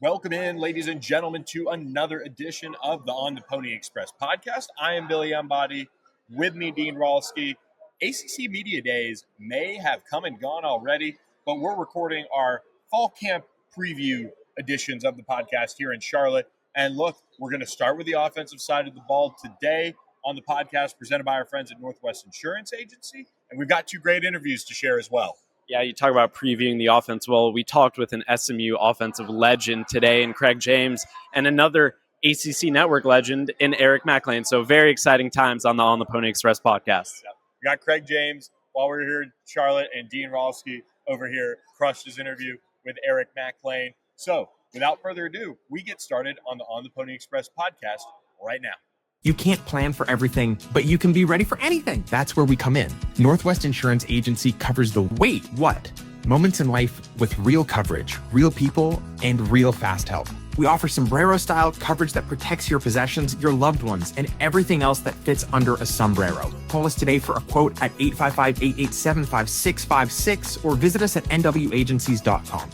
Welcome in, ladies and gentlemen, to another edition of the On the Pony Express podcast. I am Embody. With me, Dean Ralsky. ACC Media Days may have come and gone already, but we're recording our Fall Camp Preview editions of the podcast here in Charlotte. And look, we're going to start with the offensive side of the ball today on the podcast presented by our friends at Northwest Insurance Agency. And we've got two great interviews to share as well. Yeah, you talk about previewing the offense. Well, we talked with an SMU offensive legend today in Craig James and another ACC network legend in Eric Mac Lain. So very exciting times on the Pony Express podcast. Yeah. We got Craig James while we're here in Charlotte, and Dean Ralsky over here crushed his interview with Eric Mac Lain. So without further ado, we get started on the Pony Express podcast right now. You can't plan for everything, but you can be ready for anything. That's where we come in. Northwest Insurance Agency covers the wait, what? Moments in life with real coverage, real people, and real fast help. We offer sombrero-style coverage that protects your possessions, your loved ones, and everything else that fits under a sombrero. Call us today for a quote at 855-887-5656 or visit us at nwagencies.com.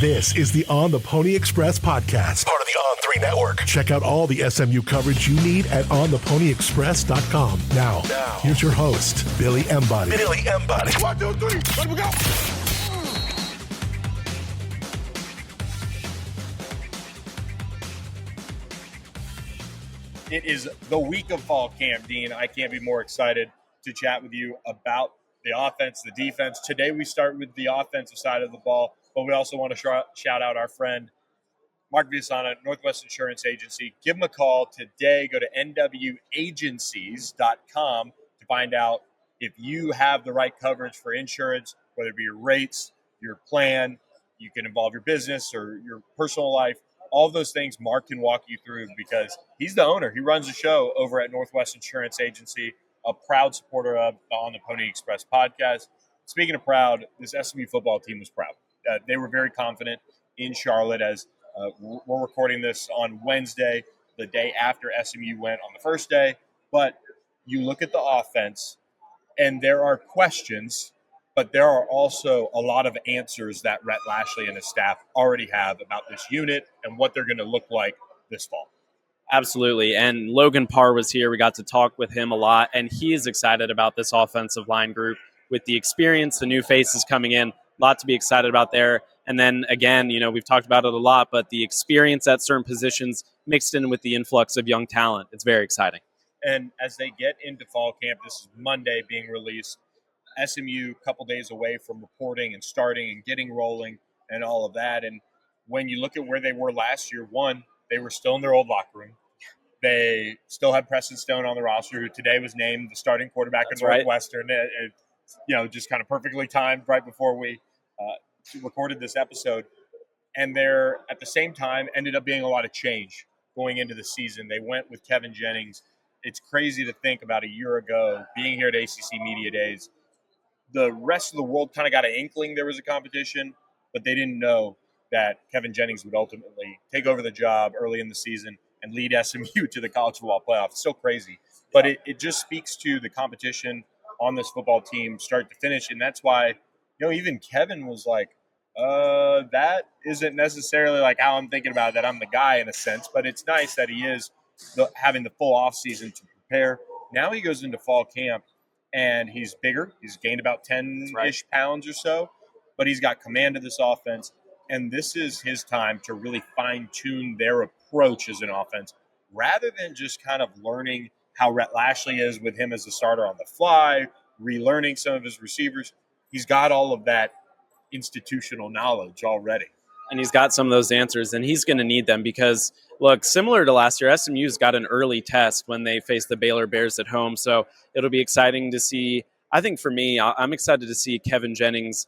This is the On the Pony Express podcast, part of the On3 network. Check out all the SMU coverage you need at ontheponyexpress.com. Now, here's your host, Billy Embody. 1, 2, 3, let me go. It is the week of fall camp, Dean. I can't be more excited to chat with you about the offense, the defense. Today we start with the offensive side of the ball, but we also want to shout out our friend, Mark Villasana, Northwest Insurance Agency. Give them a call today. Go to nwagencies.com to find out if you have the right coverage for insurance, whether it be your rates, your plan, you can involve your business or your personal life. All of those things Mark can walk you through because he's the owner. He runs the show over at Northwest Insurance Agency, a proud supporter of the On the Pony Express podcast. Speaking of proud, this SMU football team was proud. They were very confident in Charlotte as we're recording this on Wednesday, the day after SMU went on the first day. But you look at the offense, and there are questions, but there are also a lot of answers that Rhett Lashley and his staff already have about this unit and what they're going to look like this fall. Absolutely. And Logan Parr was here. We got to talk with him a lot, and he is excited about this offensive line group with the experience, the new faces coming in. A lot to be excited about there. And then, again, we've talked about it a lot, but the experience at certain positions mixed in with the influx of young talent. It's very exciting. And as they get into fall camp, this is Monday being released, SMU a couple days away from reporting and starting and getting rolling and all of that. And when you look at where they were last year, one, they were still in their old locker room. They still had Preston Stone on the roster, who today was named the starting quarterback at Northwestern. Right. Just kind of perfectly timed right before we recorded this episode. And there, at the same time, ended up being a lot of change going into the season. They went with Kevin Jennings. It's crazy to think about a year ago, being here at ACC Media Days, the rest of the world kind of got an inkling there was a competition, but they didn't know that Kevin Jennings would ultimately take over the job early in the season and lead SMU to the college football playoff. It's so crazy. But it just speaks to the competition on this football team start to finish. And that's why, even Kevin was like, that isn't necessarily like how I'm thinking about it, that I'm the guy in a sense, but it's nice that he is having the full off season to prepare. Now he goes into fall camp and he's bigger. He's gained about 10-ish pounds or so, but he's got command of this offense. And this is his time to really fine-tune their approach as an offense rather than just kind of learning how Rhett Lashley is with him as a starter on the fly, relearning some of his receivers. He's got all of that institutional knowledge already. And he's got some of those answers, and he's going to need them because, look, similar to last year, SMU's got an early test when they face the Baylor Bears at home. So it'll be exciting to see. I think for me, I'm excited to see Kevin Jennings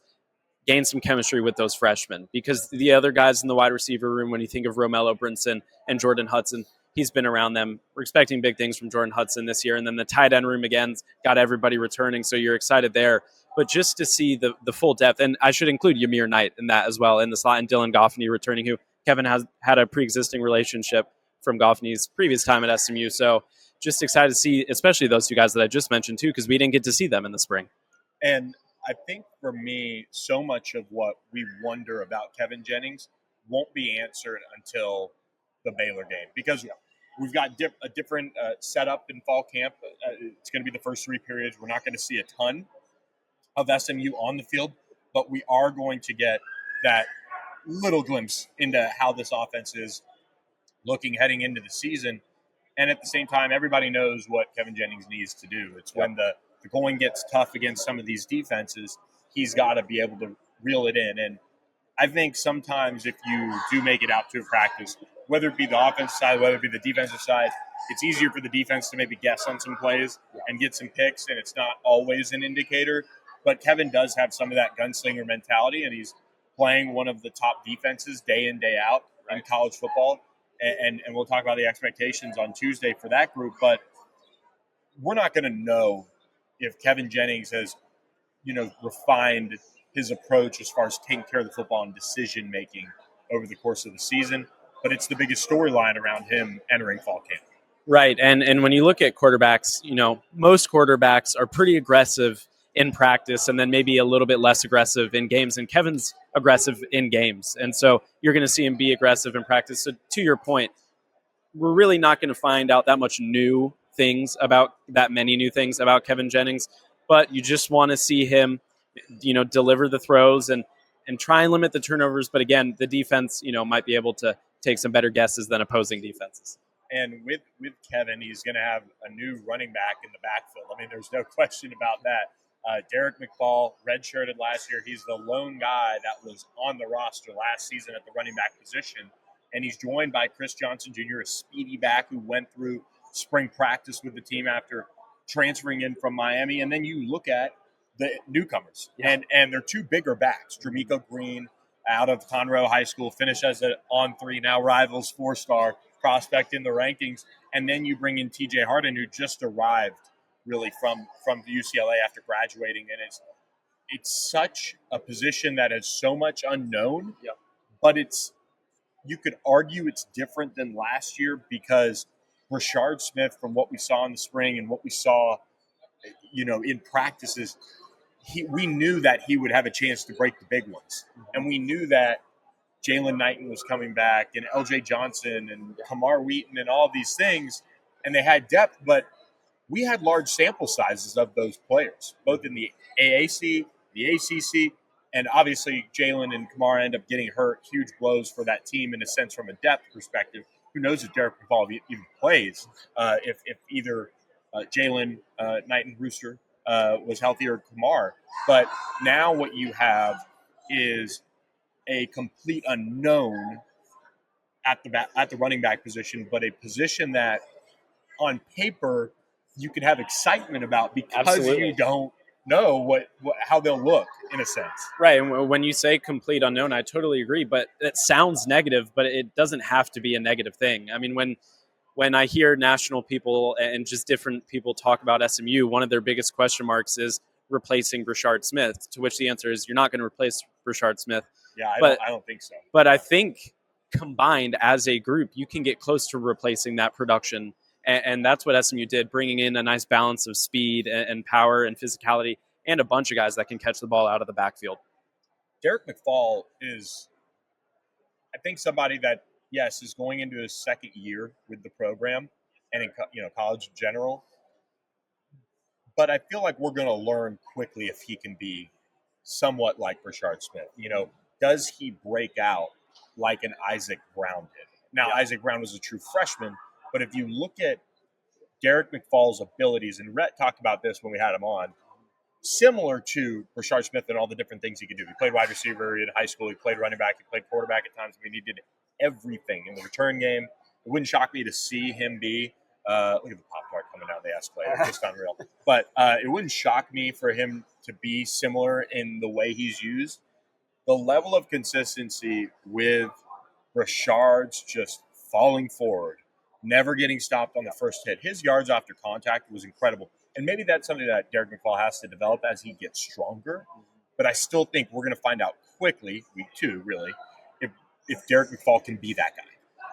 gain some chemistry with those freshmen because the other guys in the wide receiver room, when you think of Romello Brinson and Jordan Hudson, he's been around them. We're expecting big things from Jordan Hudson this year. And then the tight end room, again, got everybody returning. So you're excited there. But just to see the full depth, and I should include Ymir Knight in that as well in the slot, and Dylan Goffney returning, who Kevin has had a pre-existing relationship from Goffney's previous time at SMU. So just excited to see, especially those two guys that I just mentioned too, because we didn't get to see them in the spring. And I think for me, so much of what we wonder about Kevin Jennings won't be answered until the Baylor game, because we've got a different setup in fall camp. It's going to be the first 3 periods. We're not going to see a ton of SMU on the field, but we are going to get that little glimpse into how this offense is looking heading into the season. And at the same time, everybody knows what Kevin Jennings needs to do. It's when the going gets tough against some of these defenses, he's got to be able to reel it in. And I think sometimes if you do make it out to a practice, whether it be the offensive side, whether it be the defensive side, it's easier for the defense to maybe guess on some plays and get some picks, and it's not always an indicator. But Kevin does have some of that gunslinger mentality, and he's playing one of the top defenses day in, day out in college football. And we'll talk about the expectations on Tuesday for that group. But we're not going to know if Kevin Jennings has, refined his approach as far as taking care of the football and decision-making over the course of the season. But it's the biggest storyline around him entering fall camp. Right. And when you look at quarterbacks, most quarterbacks are pretty aggressive in practice and then maybe a little bit less aggressive in games. And Kevin's aggressive in games. And so you're going to see him be aggressive in practice. So to your point, we're really not going to find out that many new things about Kevin Jennings, but you just want to see him, deliver the throws and try and limit the turnovers. But again, the defense, might be able to take some better guesses than opposing defenses. And with Kevin, he's going to have a new running back in the backfield. I mean, there's no question about that. Derek McFall redshirted last year. He's the lone guy that was on the roster last season at the running back position. And he's joined by Chris Johnson Jr., a speedy back who went through spring practice with the team after transferring in from Miami. And then you look at the newcomers, and they're 2 bigger backs. Dramico Green out of Conroe High School, finished as an on-3, now Rivals 4-star prospect in the rankings. And then you bring in TJ Harden, who just arrived really from UCLA after graduating. And it's such a position that has so much unknown, but you could argue it's different than last year because Rashard Smith, from what we saw in the spring and what we saw, in practices, we knew that he would have a chance to break the big ones. And we knew that Jalen Knighton was coming back and LJ Johnson and Kamar Wheaton and all these things, and they had depth, but we had large sample sizes of those players, both in the AAC, the ACC, and obviously Jalen and Kamar end up getting hurt, huge blows for that team in a sense from a depth perspective. Who knows if Derek McFall even plays, if either Jalen Knighton Rooster was healthy or Kamar. But now what you have is a complete unknown at the running back position, but a position that on paper you could have excitement about because you don't know how they'll look in a sense. Right. And when you say complete unknown, I totally agree, but it sounds negative, but it doesn't have to be a negative thing. I mean, when I hear national people and just different people talk about SMU, one of their biggest question marks is replacing Rashard Smith, to which the answer is you're not going to replace Rashard Smith. Yeah, I don't think so. But I think combined as a group, you can get close to replacing that production. And that's what SMU did, bringing in a nice balance of speed and power and physicality and a bunch of guys that can catch the ball out of the backfield. Derek McFall is, I think, somebody that, yes, is going into his second year with the program and in college in general. But I feel like we're going to learn quickly if he can be somewhat like Rashard Smith. Does he break out like an Isaac Brown did? Now, Isaac Brown was a true freshman, but if you look at Derek McFall's abilities, and Rhett talked about this when we had him on, similar to Rashard Smith and all the different things he could do. He played wide receiver in high school. He played running back. He played quarterback at times. I mean, he did everything in the return game. It wouldn't shock me to see him be look at the Pop-Tart coming out of the escalator. Just unreal. But it wouldn't shock me for him to be similar in the way he's used. The level of consistency with Rashard's just falling forward, never getting stopped on the first hit. His yards after contact was incredible. And maybe that's something that Derek McFall has to develop as he gets stronger. But I still think we're going to find out quickly, week 2 really, if Derek McFall can be that guy.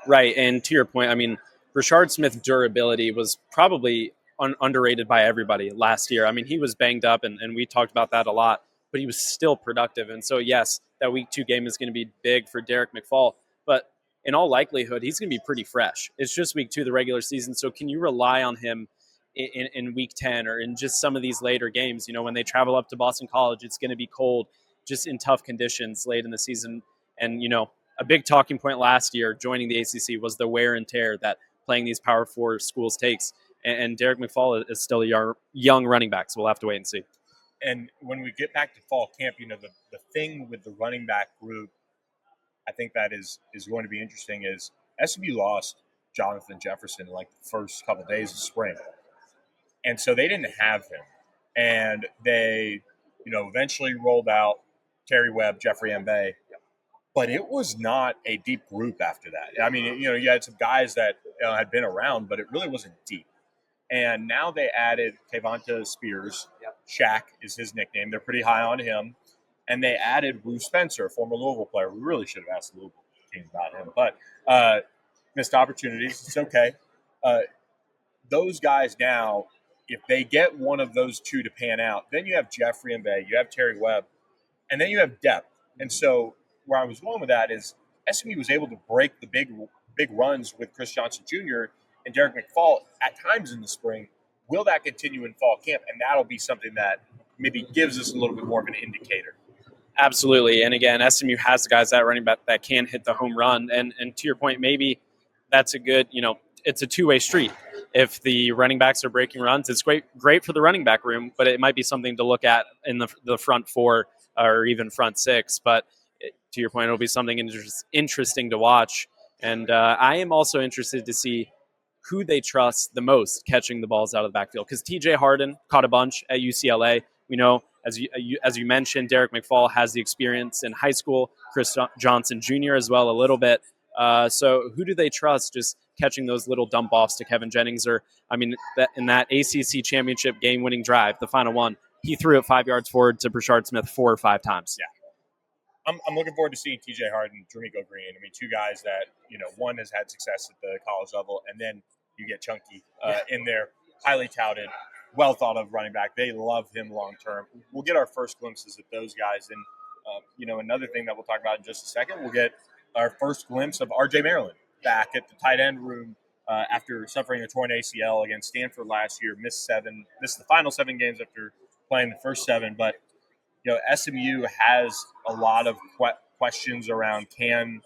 Right. And to your point, I mean, Rashard Smith's durability was probably underrated by everybody last year. I mean, he was banged up, and we talked about that a lot. but he was still productive. And so, yes, that week 2 game is going to be big for Derek McFall, but in all likelihood, he's going to be pretty fresh. It's just week 2 of the regular season. So can you rely on him in week 10 or in just some of these later games? When they travel up to Boston College, it's going to be cold, just in tough conditions late in the season. And, a big talking point last year joining the ACC was the wear and tear that playing these Power 4 schools takes. And Derek McFall is still a young running back, so we'll have to wait and see. And when we get back to fall camp, the thing with the running back group, I think that is going to be interesting is SMU lost Jonathan Jefferson in like the first couple of days of spring. And so they didn't have him. And they, eventually rolled out Terry Webb, Jeffrey Mbay. But it was not a deep group after that. I mean, you had some guys that had been around, but it really wasn't deep. And now they added Tavonta Spears. Yep. Shaq is his nickname. They're pretty high on him. And they added Wu Spencer, a former Louisville player. We really should have asked the Louisville team about him. But missed opportunities. It's okay. Those guys now, if they get one of those two to pan out, then you have Jeffrey Mbay, you have Terry Webb, and then you have depth. And so where I was going with that is SMU was able to break the big runs with Chris Johnson Jr. and Derek McFall at times in the spring. Will that continue in fall camp? And that'll be something that maybe gives us a little bit more of an indicator. Absolutely. And again, SMU has the guys that running back that can hit the home run. And to your point, maybe that's a good, it's a two-way street. If the running backs are breaking runs, it's great for the running back room, but it might be something to look at in the front 4 or even front 6. But to your point, it'll be something interesting to watch. And I am also interested to see who they trust the most catching the balls out of the backfield. Because TJ Harden caught a bunch at UCLA. We know, as you mentioned, Derek McFall has the experience in high school, Chris Johnson Jr. as well a little bit. So who do they trust just catching those little dump offs to Kevin Jennings? Or, in that ACC championship game-winning drive, the final one, he threw it 5 yards forward to Brashard Smith 4 or 5 times. Yeah. I'm looking forward to seeing TJ Harden, D'Amico Green. Two guys that, one has had success at the college level, and then you get Chunky in there, highly touted, well thought of running back. They love him long term. We'll get our first glimpses at those guys. And, another thing that we'll talk about in just a second, we'll get our first glimpse of RJ Maryland back at the tight end room after suffering a torn ACL against Stanford last year, missed the final 7 games after playing the first 7. But SMU has a lot of questions around can,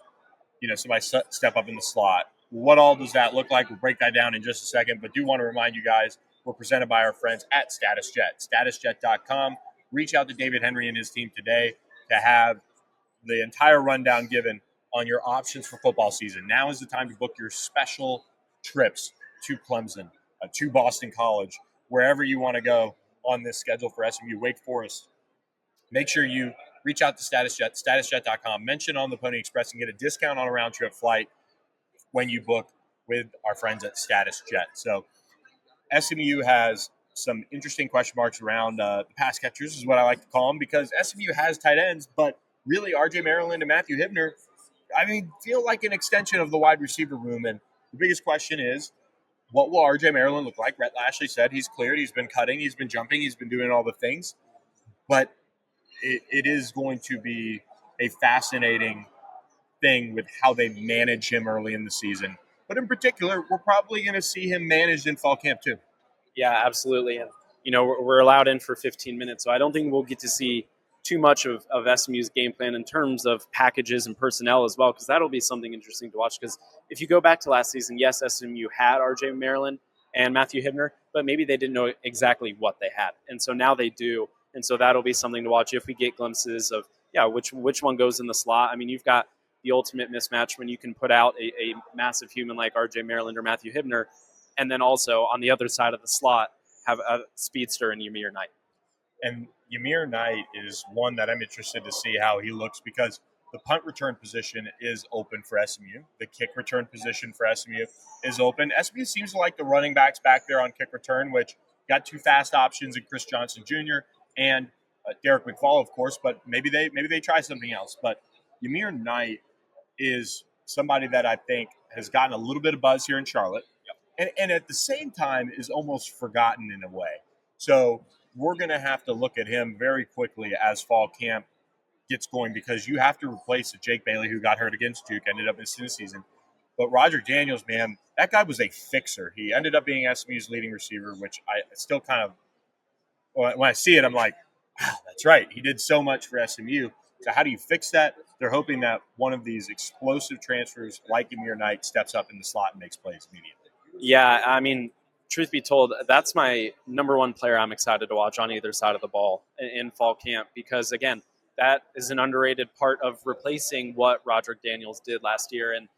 somebody step up in the slot. What all does that look like? We'll break that down in just a second, but do want to remind you guys we're presented by our friends at StatusJet, statusjet.com. Reach out to David Henry and his team today to have the entire rundown given on your options for football season. Now is the time to book your special trips to Clemson, to Boston College, wherever you want to go on this schedule for SMU, Wake Forest. Make sure you reach out to StatusJet, statusjet.com, mention On the Pony Express, and get a discount on a round-trip flight when you book with our friends at StatusJet. So SMU has some interesting question marks around the pass catchers, is what I like to call them, because SMU has tight ends, but really RJ Maryland and Matthew Hibner, feel like an extension of the wide receiver room. And the biggest question is, what will RJ Maryland look like? Rhett Lashley said he's cleared. He's been cutting. He's been jumping. He's been doing all the things. But it is going to be a fascinating thing with how they manage him early in the season. But in particular, we're probably going to see him managed in fall camp too. Yeah, absolutely. And, we're allowed in for 15 minutes, so I don't think we'll get to see too much of SMU's game plan in terms of packages and personnel as well, because that'll be something interesting to watch. Because if you go back to last season, yes, SMU had RJ Maryland and Matthew Hibner, but maybe they didn't know exactly what they had. And so now they do. And so that'll be something to watch if we get glimpses of, which one goes in the slot. You've got the ultimate mismatch when you can put out a massive human like RJ Maryland or Matthew Hibner, and then also on the other side of the slot have a speedster in Ymir Knight. And Ymir Knight is one that I'm interested to see how he looks, because the punt return position is open for SMU. The kick return position for SMU is open. SMU seems to like the running backs back there on kick return, which got 2 fast options in Chris Johnson Jr. and Derek McFall, of course, but maybe they try something else. But Ymir Knight is somebody that I think has gotten a little bit of buzz here in Charlotte, and at the same time is almost forgotten in a way. So we're going to have to look at him very quickly as fall camp gets going, because you have to replace Jake Bailey, who got hurt against Duke, ended up missing the season. But Roger Daniels, man, that guy was a fixer. He ended up being SMU's leading receiver, which I still kind of, when I see it, I'm like, wow, that's right. He did so much for SMU. So how do you fix that? They're hoping that one of these explosive transfers like Amir Knight steps up in the slot and makes plays immediately. Yeah, I mean, truth be told, that's my number one player I'm excited to watch on either side of the ball in fall camp, because, again, that is an underrated part of replacing what Roderick Daniels did last year. And,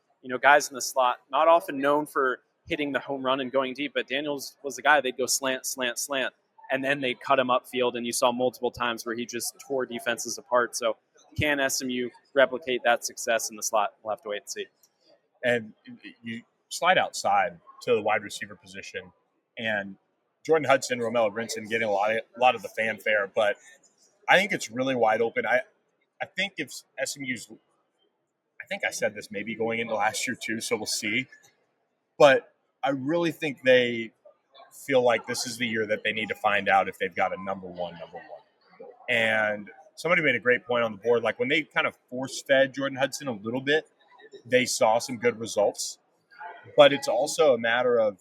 guys in the slot, not often known for hitting the home run and going deep, but Daniels was the guy, they'd go slant, slant, slant, and then they'd cut him upfield, and you saw multiple times where he just tore defenses apart. So can SMU replicate that success in the slot? We'll have to wait and see. And you slide outside to the wide receiver position, and Jordan Hudson, Romello Brinson getting a lot of the fanfare, but I think it's really wide open. I think if SMU's, I think I said this maybe going into last year too, so we'll see. But I really think they feel like this is the year that they need to find out if they've got a number one. And somebody made a great point on the board. Like when they kind of force-fed Jordan Hudson a little bit, they saw some good results. But it's also a matter of,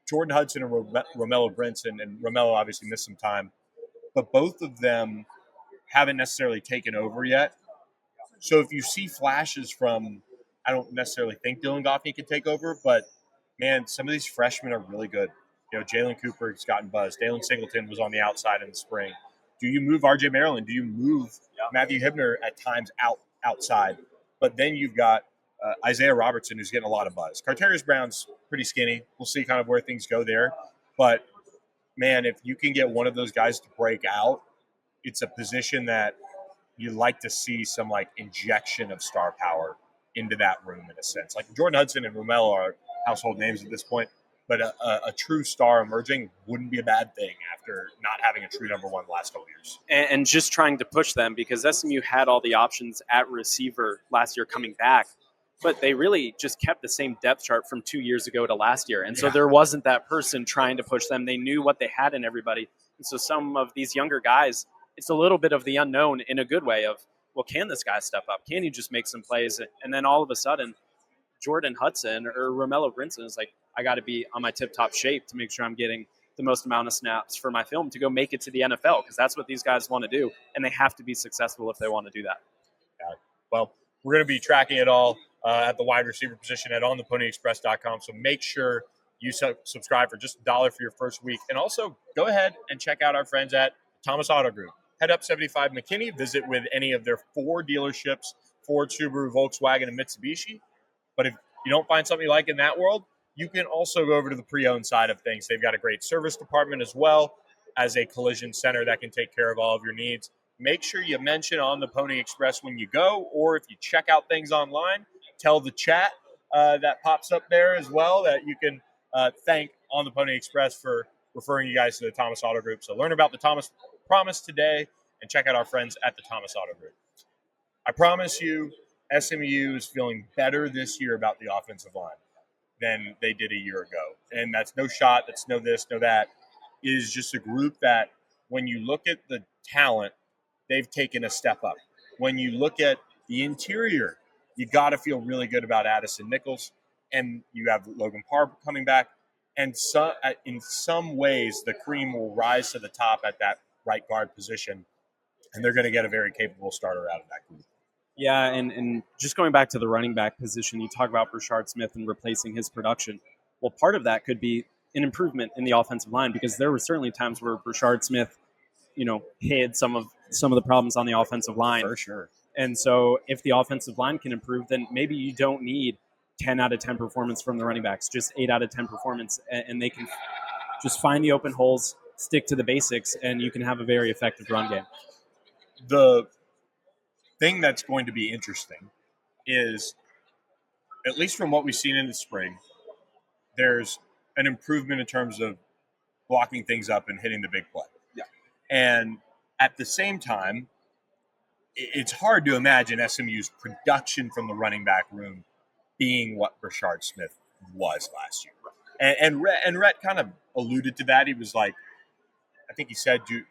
Jordan Hudson and Romello Brinson, and Romello obviously missed some time, but both of them haven't necessarily taken over yet. So if you see flashes from, I don't necessarily think Dylan Goffney can take over, but, man, some of these freshmen are really good. Jalen Cooper has gotten buzzed. Dalen Singleton was on the outside in the spring. Do you move R.J. Maryland? Do you move Matthew Hibner at times outside? But then you've got Isaiah Robertson, who's getting a lot of buzz. Carterius Brown's pretty skinny. We'll see kind of where things go there. But, man, if you can get one of those guys to break out, it's a position that you like to see some, injection of star power into that room in a sense. Like Jordan Hudson and Romello are household names at this point, but a true star emerging wouldn't be a bad thing after not having a true number one the last couple years. And just trying to push them, because SMU had all the options at receiver last year coming back, but they really just kept the same depth chart from 2 years ago to last year. And so there wasn't that person trying to push them. They knew what they had in everybody. And so some of these younger guys, it's a little bit of the unknown in a good way of, well, can this guy step up? Can he just make some plays? And then all of a sudden, Jordan Hudson or Romello Brinson is like, I got to be on my tip-top shape to make sure I'm getting the most amount of snaps for my film to go make it to the NFL, because that's what these guys want to do, and they have to be successful if they want to do that. Yeah. Well, we're going to be tracking it all at the wide receiver position at ontheponyexpress.com, so make sure you subscribe for just $1 for your first week. And also, go ahead and check out our friends at Thomas Auto Group. Head up 75 McKinney, visit with any of their 4 dealerships, Ford, Subaru, Volkswagen, and Mitsubishi. But if you don't find something you like in that world, you can also go over to the pre-owned side of things. They've got a great service department as well as a collision center that can take care of all of your needs. Make sure you mention On the Pony Express when you go, or if you check out things online, tell the chat that pops up there as well that you can thank On the Pony Express for referring you guys to the Thomas Auto Group. So learn about the Thomas Promise today and check out our friends at the Thomas Auto Group. I promise you, SMU is feeling better this year about the offensive line than they did a year ago. And that's no shot, that's no this, no that. It is just a group that when you look at the talent, they've taken a step up. When you look at the interior, you got to feel really good about Addison Nichols, and you have Logan Parr coming back. And so, in some ways, the cream will rise to the top at that right guard position, and they're going to get a very capable starter out of that group. Yeah, and just going back to the running back position, you talk about Brashard Smith and replacing his production. Well, part of that could be an improvement in the offensive line, because there were certainly times where Brashard Smith, hid some of the problems on the offensive line. For sure. And so if the offensive line can improve, then maybe you don't need 10 out of 10 performance from the running backs, just 8 out of 10 performance, and they can just find the open holes, stick to the basics, and you can have a very effective run game. The thing that's going to be interesting is, at least from what we've seen in the spring, there's an improvement in terms of blocking things up and hitting the big play. Yeah. And at the same time, it's hard to imagine SMU's production from the running back room being what Brashard Smith was last year. And Rhett kind of alluded to that. He was like, I think he said, do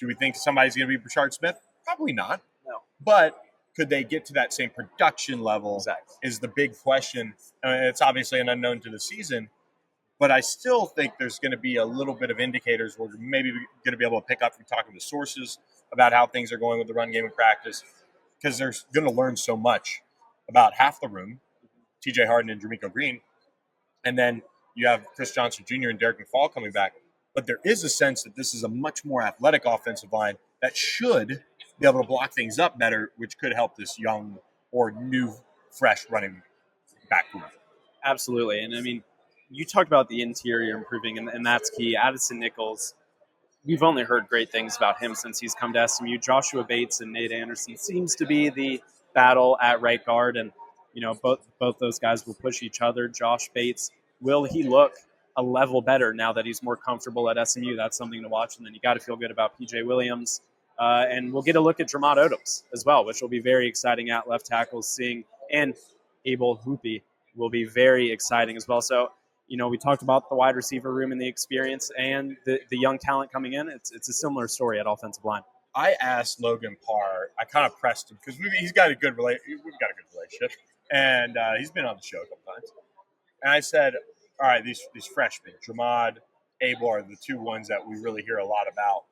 we think somebody's going to be Brashard Smith? Probably not. No. But could they get to that same production level? Exactly. Is the big question. It's obviously an unknown to the season, but I still think there's going to be a little bit of indicators we're maybe going to be able to pick up from talking to sources about how things are going with the run game in practice, because they're going to learn so much about half the room, TJ Harden and Jermichael Green, and then you have Chris Johnson Jr. and Derek McFall coming back. But there is a sense that this is a much more athletic offensive line that should be able to block things up better, which could help this young or new, fresh running back group. Absolutely. And I mean, you talked about the interior improving, and that's key. Addison Nichols, we've only heard great things about him since he's come to SMU. Joshua Bates and Nate Anderson seems to be the battle at right guard, and both those guys will push each other. Josh Bates, will he look a level better now that he's more comfortable at SMU? That's something to watch. And then you got to feel good about PJ Williams. And we'll get a look at Dramad Odoms as well, which will be very exciting at left tackle. And Abel Hoopy will be very exciting as well. So, we talked about the wide receiver room and the experience and the young talent coming in. It's a similar story at offensive line. I asked Logan Parr, I kind of pressed him because we've got a good relationship, and he's been on the show a couple times. And I said, all right, these freshmen, Dramad, Abel, are the two ones that we really hear a lot about.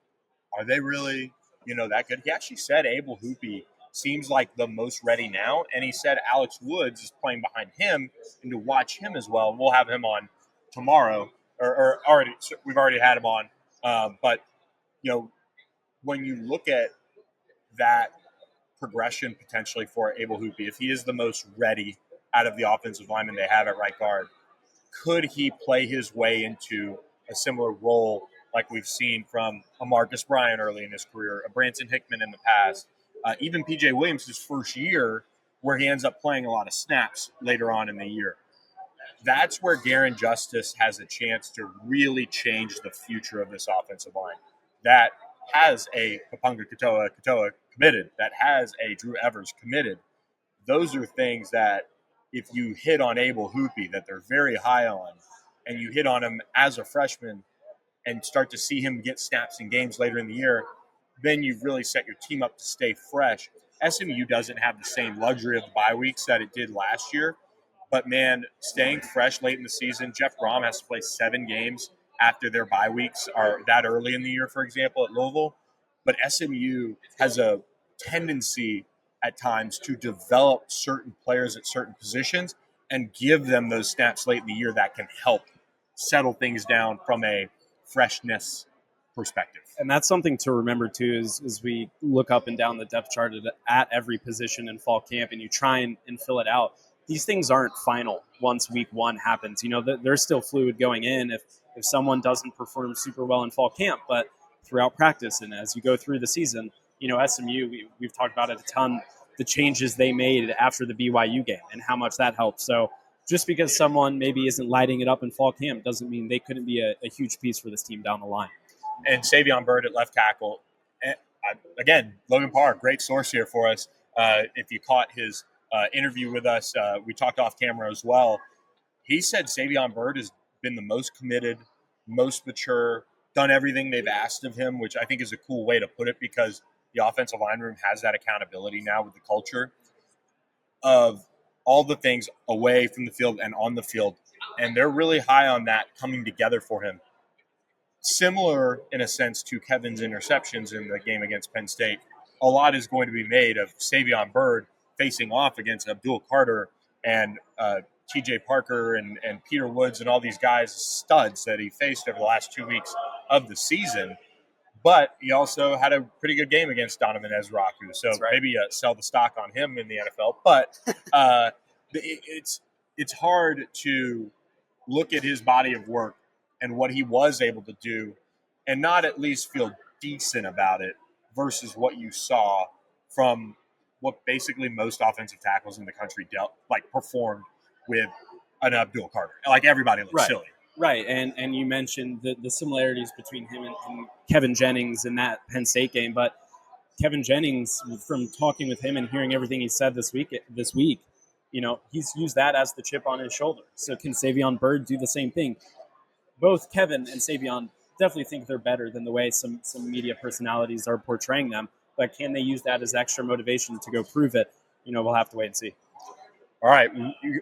Are they really, that good? He actually said Abel Hoopy seems like the most ready now, and he said Alex Woods is playing behind him, and to watch him as well. We'll have him on tomorrow, or we've already had him on. But when you look at that progression potentially for Abel Hoopy, if he is the most ready out of the offensive linemen they have at right guard, could he play his way into a similar role like we've seen from a Marcus Bryant early in his career, a Branson Hickman in the past, even PJ Williams his first year, where he ends up playing a lot of snaps later on in the year? That's where Garen Justice has a chance to really change the future of this offensive line. That has a Kapunga Katoa committed, that has a Drew Evers committed. Those are things that if you hit on Abel Hoopy, that they're very high on, and you hit on him as a freshman and start to see him get snaps in games later in the year, then you've really set your team up to stay fresh. SMU doesn't have the same luxury of the bye weeks that it did last year, but man, staying fresh late in the season, Jeff Brom has to play 7 games after their bye weeks are that early in the year, for example, at Louisville. But SMU has a tendency at times to develop certain players at certain positions and give them those snaps late in the year that can help settle things down from a freshness perspective. And that's something to remember too, as we look up and down the depth chart at every position in fall camp and you try and fill it out. These things aren't final once week 1 happens. They're still fluid going in if someone doesn't perform super well in fall camp, but throughout practice and as you go through the season, SMU, we've talked about it a ton, the changes they made after the BYU game and how much that helped. So just because someone maybe isn't lighting it up in fall camp doesn't mean they couldn't be a huge piece for this team down the line. And Savion Byrd at left tackle. Again, Logan Parr, great source here for us. If you caught his interview with us, we talked off camera as well. He said Savion Byrd has been the most committed, most mature, done everything they've asked of him, which I think is a cool way to put it because the offensive line room has that accountability now with the culture of all the things away from the field and on the field. And they're really high on that coming together for him. Similar, in a sense, to Kevin's interceptions in the game against Penn State. A lot is going to be made of Savion Byrd facing off against Abdul Carter and TJ Parker and Peter Woods and all these guys, studs that he faced over the last 2 weeks of the season. But he also had a pretty good game against Donovan Ezraku. So maybe sell the stock on him in the NFL. But it's hard to look at his body of work and what he was able to do and not at least feel decent about it versus what you saw from what basically most offensive tackles in the country performed with an Abdul Carter. Like everybody looked silly. Right, and you mentioned the similarities between him and Kevin Jennings in that Penn State game, but Kevin Jennings, from talking with him and hearing everything he said this week, he's used that as the chip on his shoulder. So can Savion Byrd do the same thing? Both Kevin and Savion definitely think they're better than the way some media personalities are portraying them. But can they use that as extra motivation to go prove it? We'll have to wait and see. All right,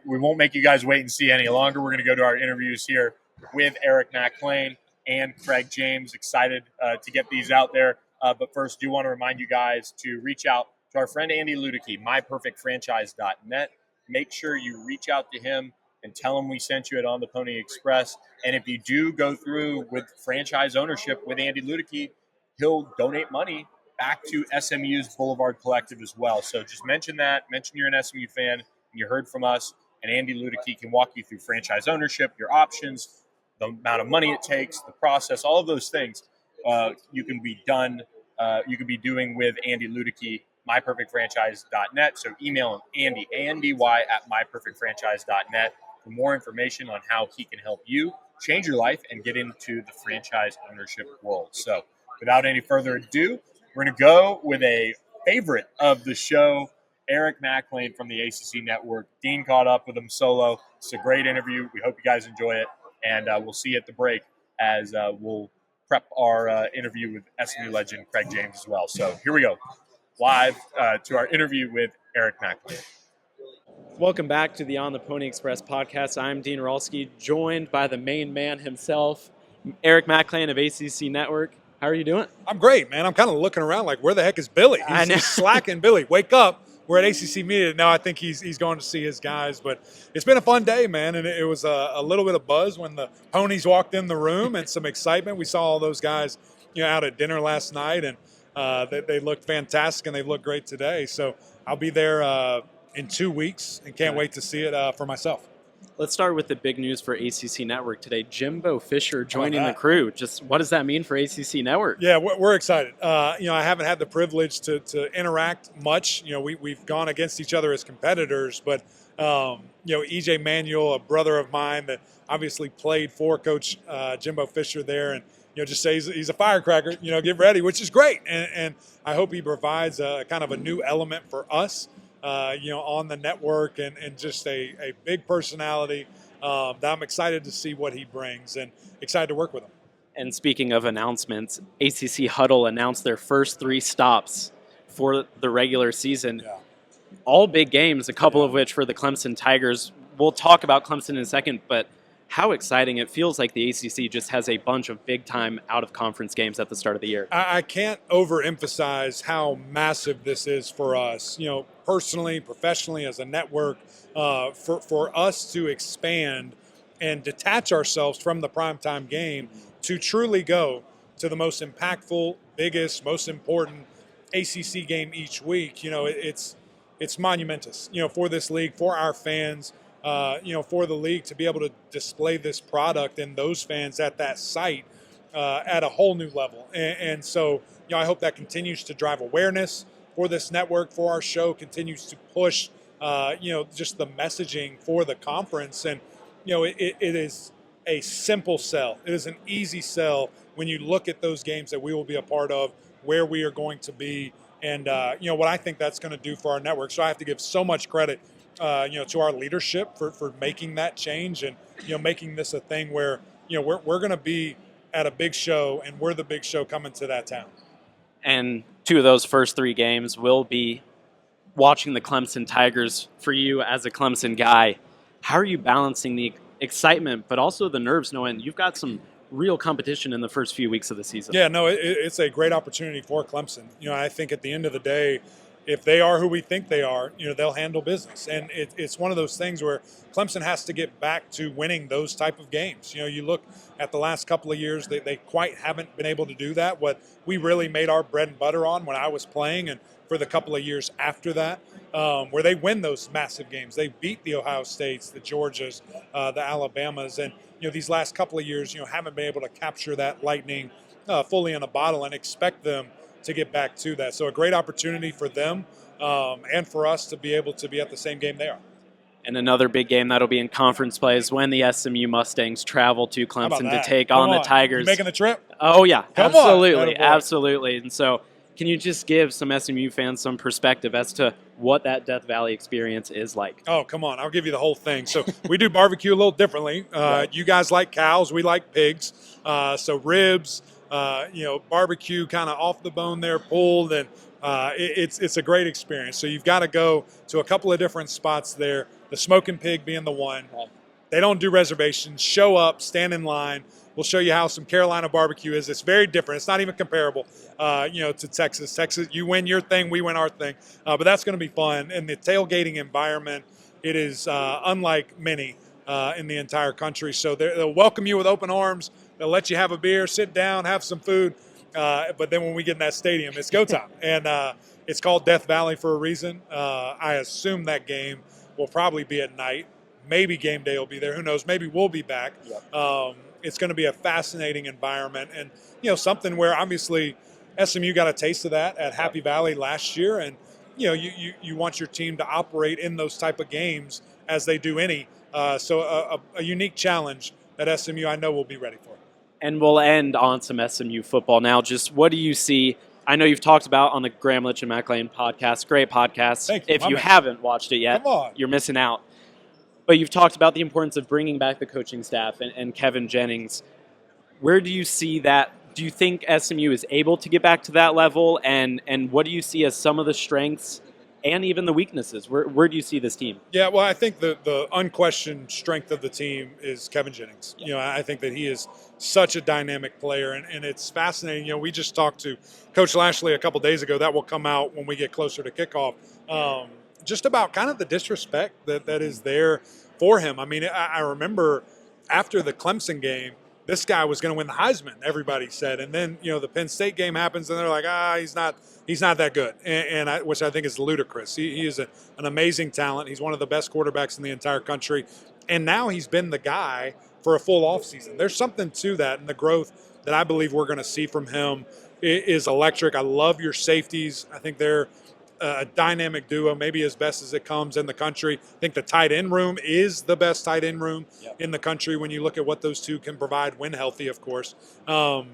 we won't make you guys wait and see any longer. We're going to go to our interviews here with Eric Mac Lain and Craig James. Excited to get these out there. But first, do want to remind you guys to reach out to our friend Andy Ludicky, myperfectfranchise.net. Make sure you reach out to him and tell him we sent you it on the Pony Express. And if you do go through with franchise ownership with Andy Ludicky, he'll donate money back to SMU's Boulevard Collective as well. So just mention that. Mention you're an SMU fan and you heard from us. And Andy Ludicky can walk you through franchise ownership, your options, the amount of money it takes, the process, all of those things you can be doing with Andy Ludicky, myperfectfranchise.net. So email him, Andy, A-N-D-Y, at myperfectfranchise.net for more information on how he can help you change your life and get into the franchise ownership world. So without any further ado, we're going to go with a favorite of the show, Eric Mac Lain from the ACC Network. Dean caught up with him solo. It's a great interview. We hope you guys enjoy it. And we'll see you at the break as we'll prep our interview with SMU legend Craig James as well. So here we go, live to our interview with Eric Mac Lain. Welcome back to the On the Pony Express podcast. I'm Dean Ralsky, joined by the main man himself, Eric Mac Lain of ACC Network. How are you doing? I'm great, man. I'm kind of looking around like, where the heck is Billy? He's slacking. Billy, wake up. We're at ACC Media. Now I think he's going to see his guys. But it's been a fun day, man, and it was a little bit of buzz when the Ponies walked in the room and some excitement. We saw all those guys out at dinner last night, and they looked fantastic, and they look great today. So I'll be there in 2 weeks and can't wait to see it for myself. Let's start with the big news for ACC Network today. Jimbo Fisher joining the crew. Just what does that mean for ACC Network? Yeah, we're excited. I haven't had the privilege to interact much. We've gone against each other as competitors, but EJ Manuel, a brother of mine that obviously played for Coach Jimbo Fisher there, and just say he's a firecracker. Get ready, which is great, and I hope he provides a kind of a new element for us. On the network and just a big personality that I'm excited to see what he brings and excited to work with him. And speaking of announcements, ACC Huddle announced their first 3 stops for the regular season. Yeah. All big games, a couple of which for the Clemson Tigers. We'll talk about Clemson in a second, but how exciting. It feels like the ACC just has a bunch of big-time out-of-conference games at the start of the year. I can't overemphasize how massive this is for us, personally, professionally, as a network, for us to expand and detach ourselves from the primetime game to truly go to the most impactful, biggest, most important ACC game each week. It's monumentous, for this league, for our fans, for the league to be able to display this product and those fans at that site at a whole new level. And so, I hope that continues to drive awareness for this network, for our show, continues to push, just the messaging for the conference. And, it is a simple sell. It is an easy sell when you look at those games that we will be a part of, where we are going to be, and, what I think that's going to do for our network. So I have to give so much credit to our leadership for making that change and, making this a thing where, we're going to be at a big show and we're the big show coming to that town. And 2 of those first 3 games will be watching the Clemson Tigers. For you as a Clemson guy, how are you balancing the excitement but also the nerves knowing you've got some real competition in the first few weeks of the season? Yeah, no, it's a great opportunity for Clemson. I think at the end of the day, if they are who we think they are, they'll handle business. And it's one of those things where Clemson has to get back to winning those type of games. You look at the last couple of years, they quite haven't been able to do that. What we really made our bread and butter on when I was playing and for the couple of years after that, where they win those massive games. They beat the Ohio States, the Georgias, the Alabamas. And, these last couple of years, haven't been able to capture that lightning fully in a bottle and expect them to get back to that. So a great opportunity for them and for us to be able to be at the same game they are. And another big game that'll be in conference play is when the SMU Mustangs travel to Clemson to take on the Tigers. You making the trip? Oh, yeah, Come absolutely, on. absolutely. And so Can you just give some SMU fans some perspective as to what that Death Valley experience is like? Oh, come on. I'll give you the whole thing. So we do barbecue a little differently. You guys like cows. We like pigs. So ribs, barbecue kind of off the bone there, pulled, and it's a great experience. So you've got to go to a couple of different spots there, the Smoking Pig being the one. They don't do reservations. Show up, stand in line. We'll show you how some Carolina barbecue is. It's very different. It's not even comparable, to Texas. Texas, you win your thing, we win our thing. But that's going to be fun. And the tailgating environment, it is unlike many in the entire country. So they'll welcome you with open arms. They'll let you have a beer, sit down, have some food. But then when we get in that stadium, it's go time. And it's called Death Valley for a reason. I assume that game will probably be at night. Maybe game day will be there. Who knows? Maybe we'll be back. Yep. It's going to be a fascinating environment, and something where obviously SMU got a taste of that at Happy Valley last year, and you want your team to operate in those type of games as they do any. So a unique challenge that SMU I know will be ready for. And we'll end on some SMU football now. Just what do you see? I know you've talked about on the Gramlich and Mac Lain podcast. Great podcast. Thank you. If you haven't watched it yet, you're missing out. But you've talked about the importance of bringing back the coaching staff and Kevin Jennings. Where do you see that? Do you think SMU is able to get back to that level? And what do you see as some of the strengths and even the weaknesses? Where do you see this team? Yeah, well, I think the unquestioned strength of the team is Kevin Jennings. I think that he is such a dynamic player, and it's fascinating. We just talked to Coach Lashley a couple days ago. That will come out when we get closer to kickoff. Just about kind of the disrespect that is there for him. I mean, I remember after the Clemson game, this guy was going to win the Heisman, everybody said. And then, the Penn State game happens, and they're like, he's not that good, which I think is ludicrous. He is an amazing talent. He's one of the best quarterbacks in the entire country. And now he's been the guy for a full offseason. There's something to that, and the growth that I believe we're going to see from him is electric. I love your safeties. I think they're a dynamic duo, maybe as best as it comes in the country. I think the tight end room is the best tight end room in the country when you look at what those two can provide when healthy, of course. And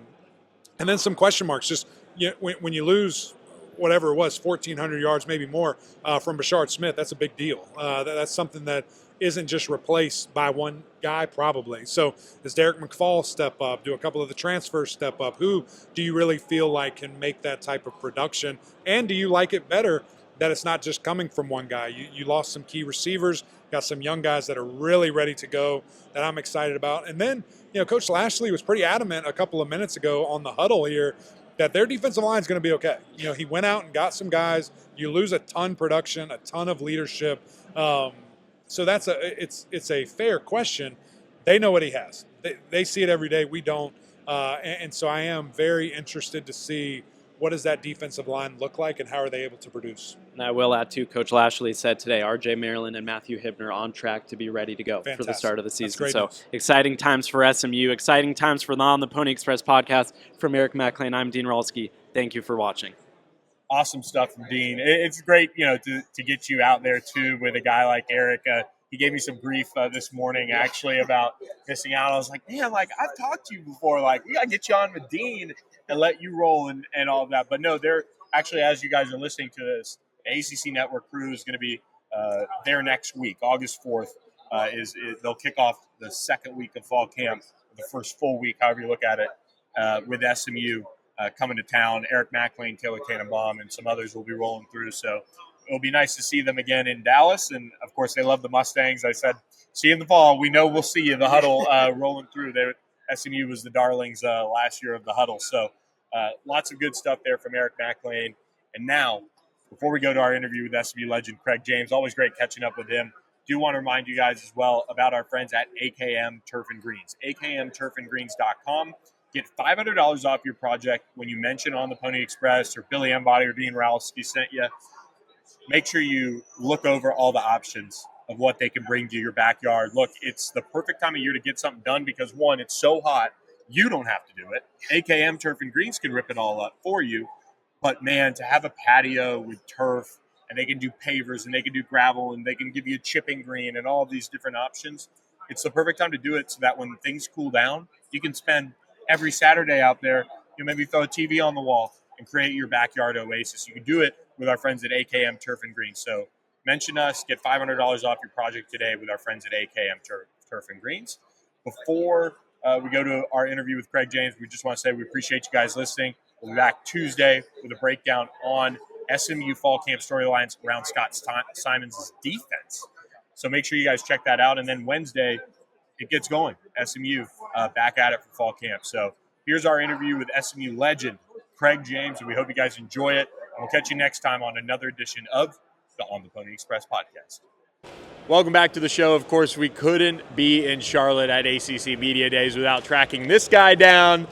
then some question marks. Just when you lose whatever it was, 1,400 yards, maybe more, from Bashard Smith, that's a big deal. That's something that isn't just replaced by one guy, probably. So does Derek McFall step up? Do a couple of the transfers step up? Who do you really feel like can make that type of production? And do you like it better that it's not just coming from one guy? You lost some key receivers, got some young guys that are really ready to go that I'm excited about. And then, Coach Lashley was pretty adamant a couple of minutes ago on the huddle here that their defensive line is going to be okay. He went out and got some guys. You lose a ton production, a ton of leadership. So it's a fair question. They know what he has. They see it every day. We don't. And so I am very interested to see what does that defensive line look like and how are they able to produce. And I will add, too, Coach Lashley said today, R.J. Maryland and Matthew Hibner on track to be ready to go for the start of the season. So exciting times for SMU, exciting times for the On the Pony Express podcast. From Eric Mac Lain, I'm Dean Ralsky. Thank you for watching. Awesome stuff from Dean. It's great, to get you out there, too, with a guy like Eric. He gave me some grief this morning, actually, about missing out. I was like, man, I've talked to you before. We got to get you on with Dean and let you roll and all of that. But no, they're actually, as you guys are listening to this, the ACC Network crew is going to be there next week. August 4th they'll kick off the second week of fall camp, the first full week, however you look at it, with SMU coming to town. Eric Mac Lain, Taylor Tannenbaum, and some others will be rolling through. So it'll be nice to see them again in Dallas. And, of course, they love the Mustangs. I said, see you in the fall. We know we'll see you in the huddle rolling through. SMU was the darlings last year of the huddle. So lots of good stuff there from Eric Mac Lain. And now, before we go to our interview with SMU legend Craig James, always great catching up with him, do want to remind you guys as well about our friends at AKM Turf and Greens, akmturfandgreens.com. Get $500 off your project when you mention On the Pony Express or Billy Embody or Dean Ralsky sent you. Make sure you look over all the options of what they can bring to your backyard. Look, it's the perfect time of year to get something done because, one, it's so hot, you don't have to do it. AKM Turf and Greens can rip it all up for you. But, man, to have a patio with turf, and they can do pavers, and they can do gravel, and they can give you a chipping green and all of these different options, it's the perfect time to do it so that when things cool down, you can spend every Saturday out there. Maybe throw a TV on the wall and create your backyard oasis. You can do it with our friends at AKM Turf and Greens. So mention us, get $500 off your project today with our friends at AKM Turf and Greens. Before we go to our interview with Craig James, we just want to say we appreciate you guys listening. We'll be back Tuesday with a breakdown on SMU fall camp storylines around Scott Simons' defense. So make sure you guys check that out. And then Wednesday, it gets going. SMU back at it for fall camp. So here's our interview with SMU legend Craig James, and we hope you guys enjoy it. And we'll catch you next time on another edition of the On the Pony Express podcast. Welcome back to the show. Of course, we couldn't be in Charlotte at ACC Media Days without tracking this guy down.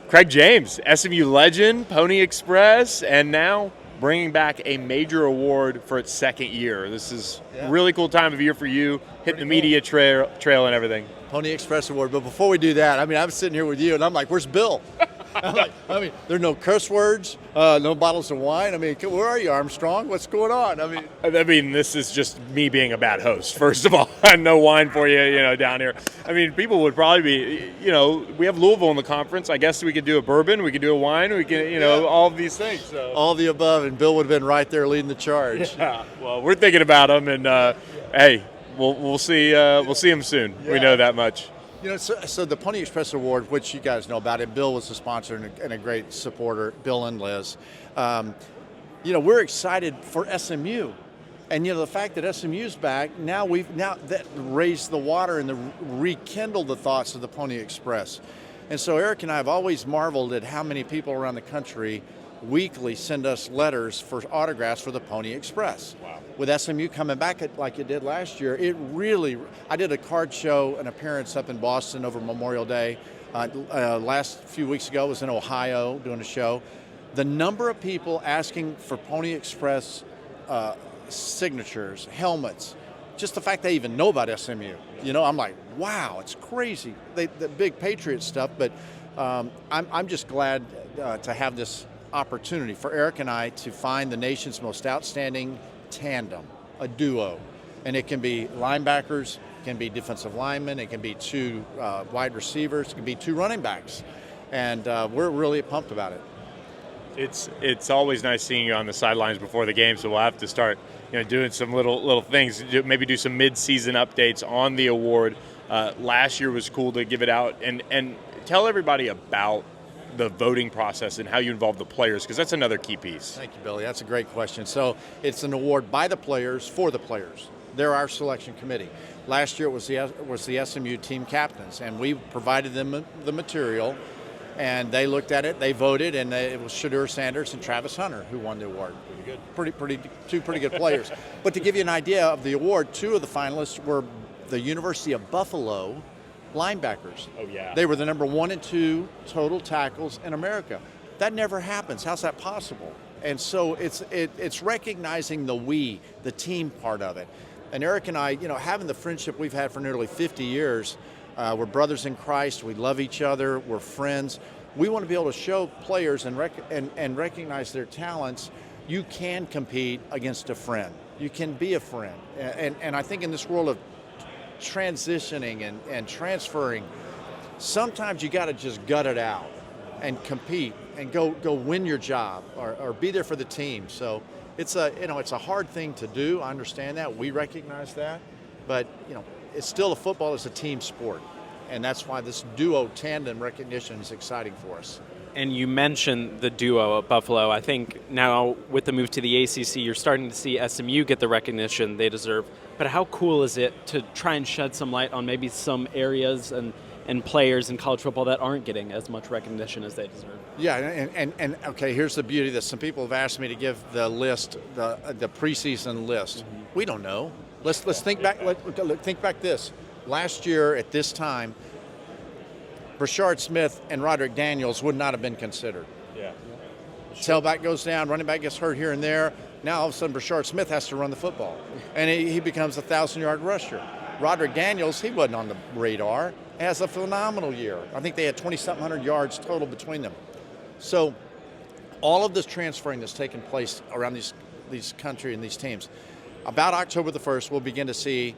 Craig James, SMU legend, Pony Express, and now bringing back a major award for its second year. This is a really cool time of year for you, hitting the media trail and everything. Pony Express Award. But before we do that, I'm sitting here with you, and I'm like, where's Bill? There are no curse words, no bottles of wine. Where are you, Armstrong? What's going on? This is just me being a bad host, first of all. No wine for you, down here. People would probably be, we have Louisville in the conference. I guess we could do a bourbon, we could do a wine, we can, all of these things. So. All the above, and Bill would have been right there leading the charge. Yeah, well, we're thinking about him, and hey, we'll see him soon. Yeah. We know that much. So the Pony Express Award, which you guys know about it, Bill was the sponsor and a great supporter, Bill and Liz. We're excited for SMU. And, the fact that SMU's back, now that raised the water and rekindled the thoughts of the Pony Express. And so Eric and I have always marveled at how many people around the country weekly send us letters for autographs for the Pony Express. Wow. With SMU coming back like it did last year, I did a card show, an appearance up in Boston over Memorial Day. Last few weeks ago, I was in Ohio doing a show. The number of people asking for Pony Express signatures, helmets, just the fact they even know about SMU. I'm like, wow, it's crazy. The big Patriot stuff, but I'm just glad to have this opportunity for Eric and I to find the nation's most outstanding tandem, a duo. And it can be linebackers, it can be defensive linemen, it can be two wide receivers, it can be two running backs. And we're really pumped about it. It's always nice seeing you on the sidelines before the game, so we'll have to start doing some little things, maybe do some mid-season updates on the award. Last year was cool to give it out and tell everybody about the voting process and how you involve the players, because that's another key piece. Thank you, Billy. That's a great question. So it's an award by the players for the players. They're our selection committee. Last year it was the SMU team captains, and we provided them the material, and they looked at it, they voted, and it was Shadur Sanders and Travis Hunter who won the award. Pretty good. Two pretty good players. But to give you an idea of the award, two of the finalists were the University of Buffalo linebackers. Oh, yeah. They were the number 1 and 2 total tackles in America. That never happens. How's that possible? And so it's recognizing the team part of it. And Eric and I, having the friendship we've had for nearly 50 years, we're brothers in Christ. We love each other. We're friends. We want to be able to show players and recognize their talents. You can compete against a friend. You can be a friend. And I think in this world of transitioning and transferring, sometimes you got to just gut it out and compete and go win your job or be there for the team. So it's a hard thing to do. I understand that. We recognize that, but it's still football is a team sport, and that's why this duo tandem recognition is exciting for us. And you mentioned the duo at Buffalo. I think now with the move to the ACC, you're starting to see SMU get the recognition they deserve. But how cool is it to try and shed some light on maybe some areas and players in college football that aren't getting as much recognition as they deserve? Yeah, and okay, here's the beauty of this. Some people have asked me to give the list, the preseason list. Mm-hmm. We don't know. Let's think back. Think back this. Last year at this time, Brashard Smith and Roderick Daniels would not have been considered. Yeah. Tailback goes down, running back gets hurt here and there. Now all of a sudden Brashard Smith has to run the football, and he becomes a 1,000-yard rusher. Roderick Daniels, he wasn't on the radar. Has a phenomenal year. I think they had 2,700 yards total between them. So all of this transferring that's taken place around these country and these teams. About October the 1st, we'll begin to see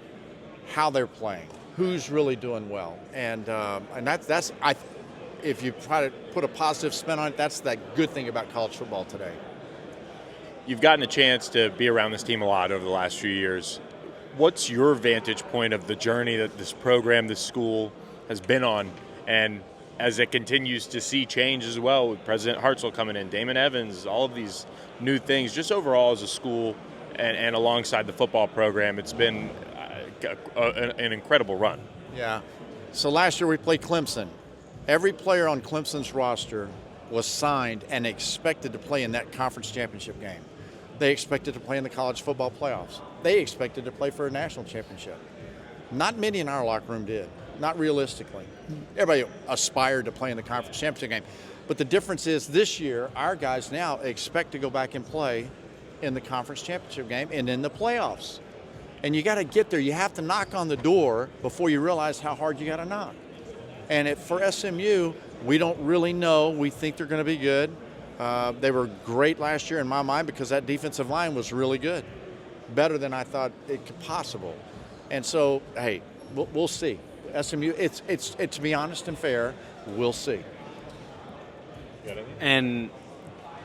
how they're playing, who's really doing well, and if you try to put a positive spin on it, that's that good thing about college football today. You've gotten a chance to be around this team a lot over the last few years. What's your vantage point of the journey that this program, this school has been on, and as it continues to see change as well, with President Hartzell coming in, Damon Evans, all of these new things, just overall as a school and alongside the football program, it's been an incredible run. Yeah. So last year we played Clemson. Every player on Clemson's roster was signed and expected to play in that conference championship game. They expected to play in the college football playoffs. They expected to play for a national championship. Not many in our locker room did, not realistically. Everybody aspired to play in the conference championship game. But the difference is this year, our guys now expect to go back and play in the conference championship game and in the playoffs. And you got to get there. You have to knock on the door before you realize how hard you got to knock. And for SMU, we don't really know. We think they're going to be good. They were great last year in my mind because that defensive line was really good, better than I thought it could possible. And so, hey, we'll see. SMU, it's to be honest and fair, we'll see. And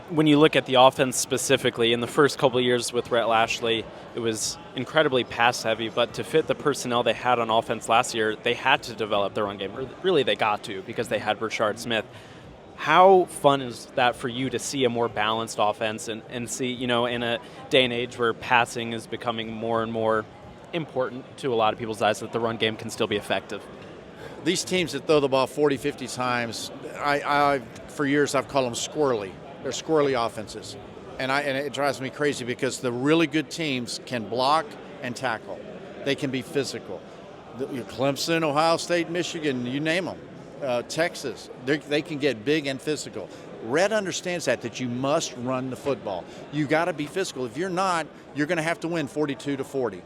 when you look at the offense specifically, in the first couple of years with Rhett Lashley, it was incredibly pass-heavy, but to fit the personnel they had on offense last year, they had to develop their own game. Really, they got to because they had Rashard Smith. How fun is that for you to see a more balanced offense and see, in a day and age where passing is becoming more and more important to a lot of people's eyes, that the run game can still be effective? These teams that throw the ball 40, 50 times, I for years I've called them squirrely. They're squirrely offenses. And it drives me crazy because the really good teams can block and tackle. They can be physical. Clemson, Ohio State, Michigan, you name them. Texas, they can get big and physical. Red understands that you must run the football. You got to be physical. If you're not, you're going to have to win 42-40,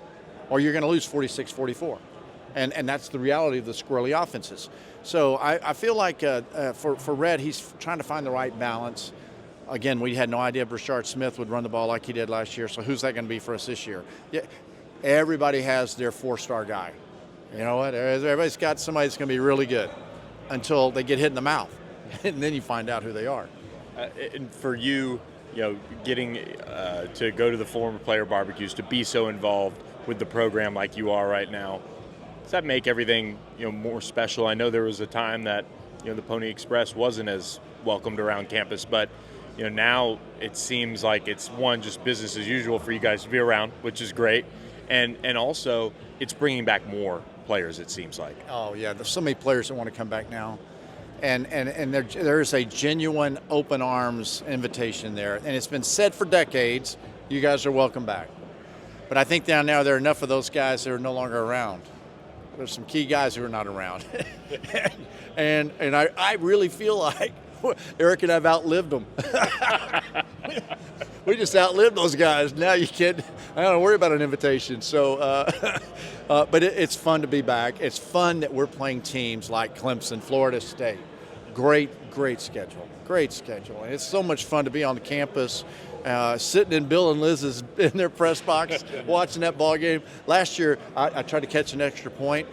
or you're going to lose 46-44. And that's the reality of the squirrely offenses. So I feel like for Red, he's trying to find the right balance. Again, we had no idea Rashard Smith would run the ball like he did last year, so who's that going to be for us this year? Yeah, everybody has their four-star guy. You know what? Everybody's got somebody that's going to be really good until they get hit in the mouth, and then you find out who they are. And for you, getting to go to the former player barbecues, to be so involved with the program like you are right now, does that make everything more special? I know there was a time that the Pony Express wasn't as welcomed around campus, but now it seems like it's just business as usual for you guys to be around, which is great, and also it's bringing back more players, it seems like. Oh yeah, there's so many players that want to come back now, and there is a genuine open arms invitation there, and it's been said for decades, you guys are welcome back. But I think down now there are enough of those guys that are no longer around. There's some key guys who are not around, and I really feel like Eric and I've outlived them. We just outlived those guys. Now I don't worry about an invitation. So, but it's fun to be back. It's fun that we're playing teams like Clemson, Florida State. Great schedule. And it's so much fun to be on the campus, sitting in Bill and Liz's in their press box, watching that ball game. Last year, I tried to catch an extra point,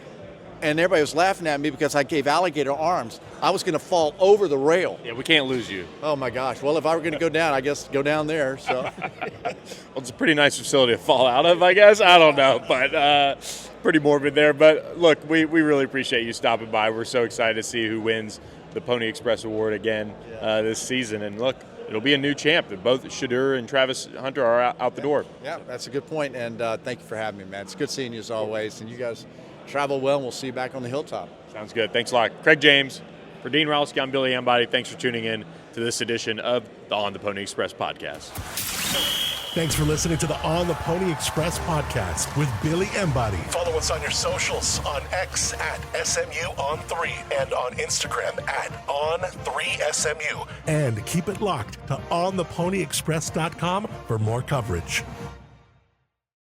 and everybody was laughing at me because I gave alligator arms. I was going to fall over the rail. Yeah, we can't lose you. Oh, my gosh. Well, if I were going to go down, I guess go down there. So, well, it's a pretty nice facility to fall out of, I guess. I don't know, but pretty morbid there. But, look, we really appreciate you stopping by. We're so excited to see who wins the Pony Express Award again this season. And, look, it'll be a new champ. Both Shadur and Travis Hunter are out the door. Yeah, that's a good point. And thank you for having me, man. It's good seeing you as always. And you guys travel well, and we'll see you back on the hilltop. Sounds good. Thanks a lot. Craig James. For Dean Ralsky, I'm Billy Embody. Thanks for tuning in to this edition of the On the Pony Express podcast. Thanks for listening to the On the Pony Express podcast with Billy Embody. Follow us on your socials on X at SMU_on3 and on Instagram at On3SMU. And keep it locked to OnThePonyExpress.com for more coverage.